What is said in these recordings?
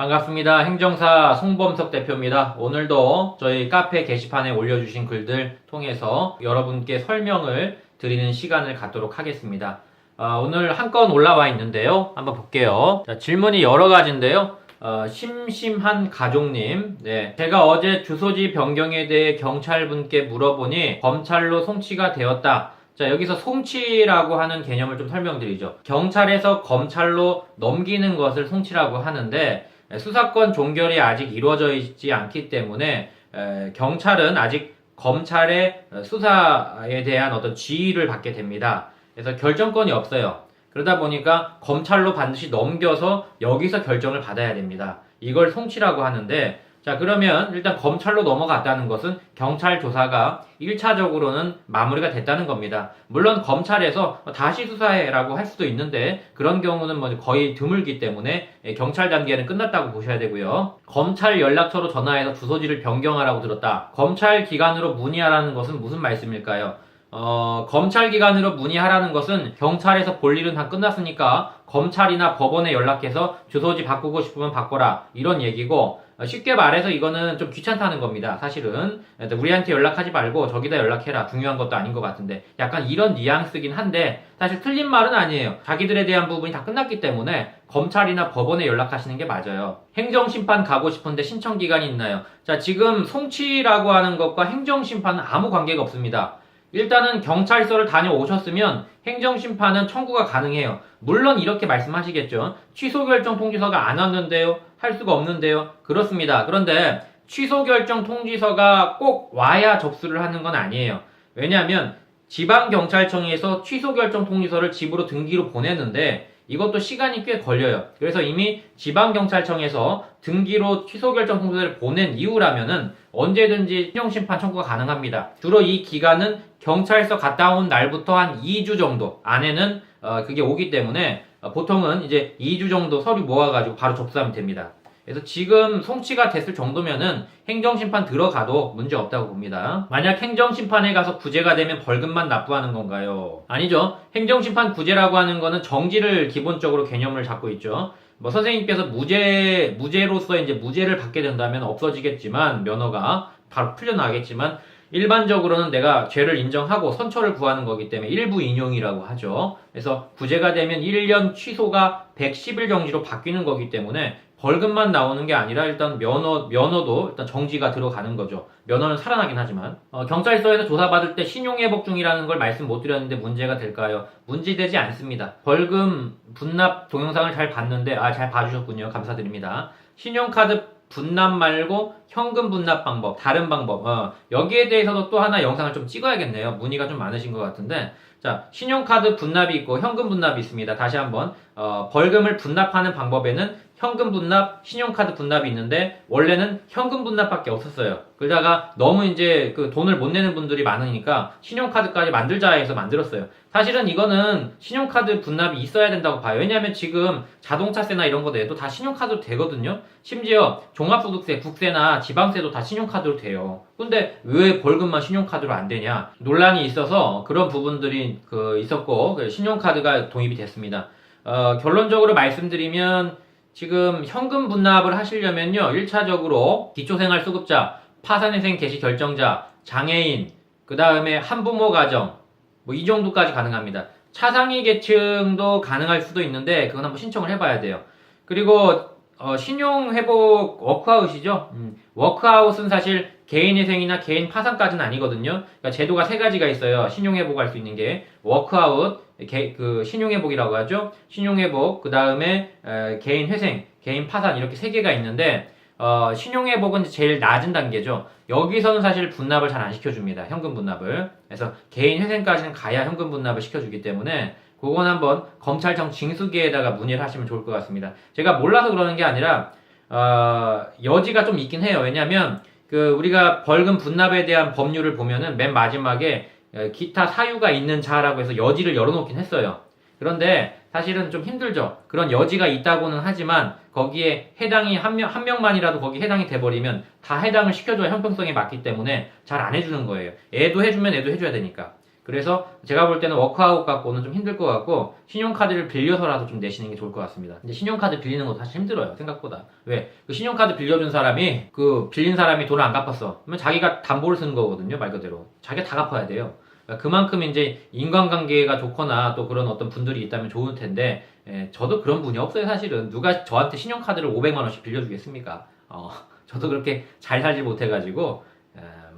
반갑습니다. 행정사 송범석 대표입니다. 오늘도 저희 카페 게시판에 올려주신 글들 통해서 여러분께 설명을 드리는 시간을 갖도록 하겠습니다. 오늘 한 건 올라와 있는데요. 한번 볼게요. 자, 질문이 여러 가지인데요. 심심한 가족님, 네, 제가 어제 주소지 변경에 대해 경찰분께 물어보니 검찰로 송치가 되었다. 자, 여기서 송치라고 하는 개념을 좀 설명드리죠. 경찰에서 검찰로 넘기는 것을 송치라고 하는데, 수사권 종결이 아직 이루어져 있지 않기 때문에 경찰은 아직 검찰의 수사에 대한 어떤 지휘를 받게 됩니다. 그래서 결정권이 없어요. 그러다 보니까 검찰로 반드시 넘겨서 여기서 결정을 받아야 됩니다. 이걸 송치라고 하는데, 자, 그러면 일단 검찰로 넘어갔다는 것은 경찰 조사가 1차적으로는 마무리가 됐다는 겁니다. 물론 검찰에서 다시 수사해라고 할 수도 있는데 그런 경우는 뭐 거의 드물기 때문에 경찰 단계는 끝났다고 보셔야 되고요. 검찰 연락처로 전화해서 주소지를 변경하라고 들었다. 검찰 기관으로 문의하라는 것은 무슨 말씀일까요? 검찰 기관으로 문의하라는 것은 경찰에서 볼 일은 다 끝났으니까 검찰이나 법원에 연락해서 주소지 바꾸고 싶으면 바꿔라, 이런 얘기고, 쉽게 말해서 이거는 좀 귀찮다는 겁니다. 사실은 우리한테 연락하지 말고 저기다 연락해라, 중요한 것도 아닌 것 같은데, 약간 이런 뉘앙스긴 한데 사실 틀린 말은 아니에요. 자기들에 대한 부분이 다 끝났기 때문에 검찰이나 법원에 연락하시는 게 맞아요. 행정심판 가고 싶은데 신청기간이 있나요? 자, 지금 송치라고 하는 것과 행정심판은 아무 관계가 없습니다. 일단은 경찰서를 다녀오셨으면 행정심판은 청구가 가능해요. 물론 이렇게 말씀하시겠죠. 취소결정 통지서가 안 왔는데요? 할 수가 없는데요? 그렇습니다. 그런데 취소결정 통지서가 꼭 와야 접수를 하는 건 아니에요. 왜냐하면 지방경찰청에서 취소결정 통지서를 집으로 등기로 보내는데 이것도 시간이 꽤 걸려요. 그래서 이미 지방경찰청에서 등기로 취소결정 통지서를 보낸 이후라면은 언제든지 행정심판 청구가 가능합니다. 주로 이 기간은 경찰서 갔다 온 날부터 한 2주 정도 안에는 그게 오기 때문에 보통은 이제 2주 정도 서류 모아가지고 바로 접수하면 됩니다. 그래서 지금 송치가 됐을 정도면은 행정심판 들어가도 문제 없다고 봅니다. 만약 행정심판에 가서 구제가 되면 벌금만 납부하는 건가요? 아니죠. 행정심판 구제라고 하는 거는 정지를 기본적으로 개념을 잡고 있죠. 뭐 선생님께서 무죄로서 이제 무죄를 받게 된다면 없어지겠지만, 면허가 바로 풀려나겠지만, 일반적으로는 내가 죄를 인정하고 선처를 구하는 거기 때문에 일부 인용이라고 하죠. 그래서 구제가 되면 1년 취소가 110일 정지로 바뀌는 거기 때문에 벌금만 나오는 게 아니라 일단 면허도 일단 정지가 들어가는 거죠. 면허는 살아나긴 하지만. 경찰서에서 조사받을 때 신용회복 중이라는 걸 말씀 못 드렸는데 문제가 될까요? 문제되지 않습니다. 벌금 분납 동영상을 잘 봤는데, 잘 봐주셨군요. 감사드립니다. 신용카드 분납 말고 현금 분납 방법, 다른 방법, 여기에 대해서도 또 하나 영상을 좀 찍어야겠네요. 문의가 좀 많으신 것 같은데, 자, 신용카드 분납이 있고 현금 분납이 있습니다. 다시 한번, 벌금을 분납하는 방법에는 현금 분납, 신용카드 분납이 있는데 원래는 현금 분납밖에 없었어요. 그러다가 너무 이제 그 돈을 못 내는 분들이 많으니까 신용카드까지 만들자 해서 만들었어요. 사실은 이거는 신용카드 분납이 있어야 된다고 봐요. 왜냐하면 지금 자동차세나 이런 거 내도 다 신용카드로 되거든요. 심지어 종합소득세, 국세나 지방세도 다 신용카드로 돼요. 근데 왜 벌금만 신용카드로 안 되냐? 논란이 있어서 그런 부분들이 있었고 신용카드가 도입이 됐습니다. 결론적으로 말씀드리면 지금 현금 분납을 하시려면요, 1차적으로 기초생활수급자, 파산회생 개시 결정자, 장애인, 그 다음에 한부모 가정, 뭐 이 정도까지 가능합니다. 차상위 계층도 가능할 수도 있는데 그건 한번 신청을 해봐야 돼요. 그리고 신용회복 워크아웃이죠. 워크아웃은 사실 개인회생이나 개인 파산까지는 아니거든요. 그러니까 제도가 세 가지가 있어요. 신용회복할 수 있는 게 워크아웃, 신용회복이라고 하죠. 신용회복, 그 다음에 개인회생, 개인 파산, 이렇게 세 개가 있는데 신용회복은 제일 낮은 단계죠. 여기서는 사실 분납을 잘 안 시켜줍니다. 현금 분납을. 그래서 개인회생까지는 가야 현금 분납을 시켜주기 때문에 그건 한번 검찰청 징수기에다가 문의를 하시면 좋을 것 같습니다. 제가 몰라서 그러는 게 아니라 여지가 좀 있긴 해요. 왜냐면 우리가 벌금 분납에 대한 법률을 보면은 맨 마지막에 기타 사유가 있는 자라고 해서 여지를 열어놓긴 했어요. 그런데 사실은 좀 힘들죠. 그런 여지가 있다고는 하지만 거기에 해당이 한 명만이라도 거기 해당이 돼버리면 다 해당을 시켜줘야 형평성에 맞기 때문에 잘 안 해주는 거예요. 애도 해주면 애도 해줘야 되니까. 그래서 제가 볼 때는 워크아웃 갖고는 좀 힘들 것 같고 신용카드를 빌려서라도 좀 내시는 게 좋을 것 같습니다. 근데 신용카드 빌리는 거 사실 힘들어요. 생각보다. 왜? 그 신용카드 빌려준 사람이 그 빌린 사람이 돈을 안 갚았어. 그러면 자기가 담보를 쓰는 거거든요. 말 그대로. 자기가 다 갚아야 돼요. 그러니까 그만큼 이제 인간관계가 좋거나 또 그런 어떤 분들이 있다면 좋을 텐데 저도 그런 분이 없어요. 사실은 누가 저한테 신용카드를 500만 원씩 빌려주겠습니까? 저도 그렇게 잘 살지 못해가지고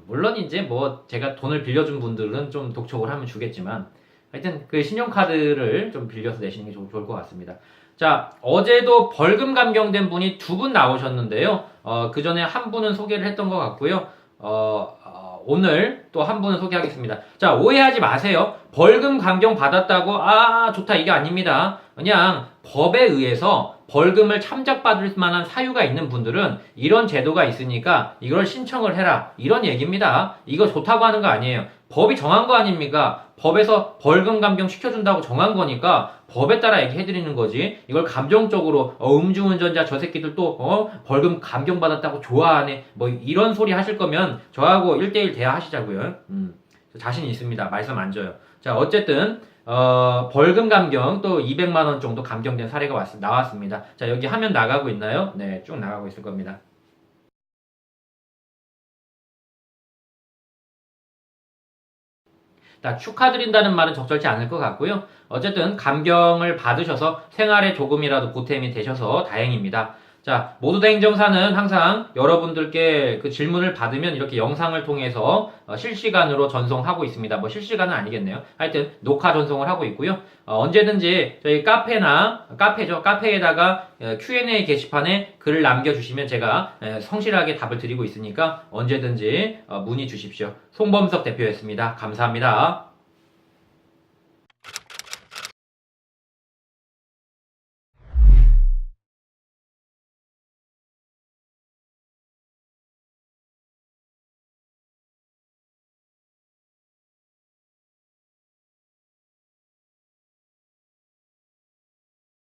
물론 이제 뭐 제가 돈을 빌려준 분들은 좀 독촉을 하면 주겠지만 하여튼 그 신용카드를 좀 빌려서 내시는 게 좋을 것 같습니다. 자, 어제도 벌금 감경된 분이 2분 나오셨는데요. 그 전에 한 분은 소개를 했던 것 같고요. 오늘 또 한 분은 소개하겠습니다. 자, 오해하지 마세요. 벌금 감경 받았다고 좋다 이게 아닙니다. 그냥 법에 의해서 벌금을 참작받을 만한 사유가 있는 분들은 이런 제도가 있으니까 이걸 신청을 해라 이런 얘기입니다. 이거 좋다고 하는 거 아니에요. 법이 정한 거 아닙니까? 법에서 벌금 감경 시켜준다고 정한 거니까 법에 따라 얘기해드리는 거지. 이걸 감정적으로 음주운전자 저 새끼들 또 벌금 감경 받았다고 좋아하네 뭐 이런 소리 하실 거면 저하고 1대1 대화하시자고요. 자신 있습니다. 말씀 안 줘요. 자, 어쨌든 벌금 감경 또 200만 원 정도 감경된 사례가 나왔습니다. 자, 여기 화면 나가고 있나요? 네, 쭉 나가고 있을 겁니다. 축하드린다는 말은 적절치 않을 것 같고요. 어쨌든 감경을 받으셔서 생활에 조금이라도 보탬이 되셔서 다행입니다. 자, 모두다 행정사는 항상 여러분들께 그 질문을 받으면 이렇게 영상을 통해서 실시간으로 전송하고 있습니다. 뭐 실시간은 아니겠네요. 하여튼 녹화 전송을 하고 있고요. 언제든지 저희 카페에다가 Q&A 게시판에 글을 남겨주시면 제가 성실하게 답을 드리고 있으니까 언제든지 문의 주십시오. 송범석 대표였습니다. 감사합니다.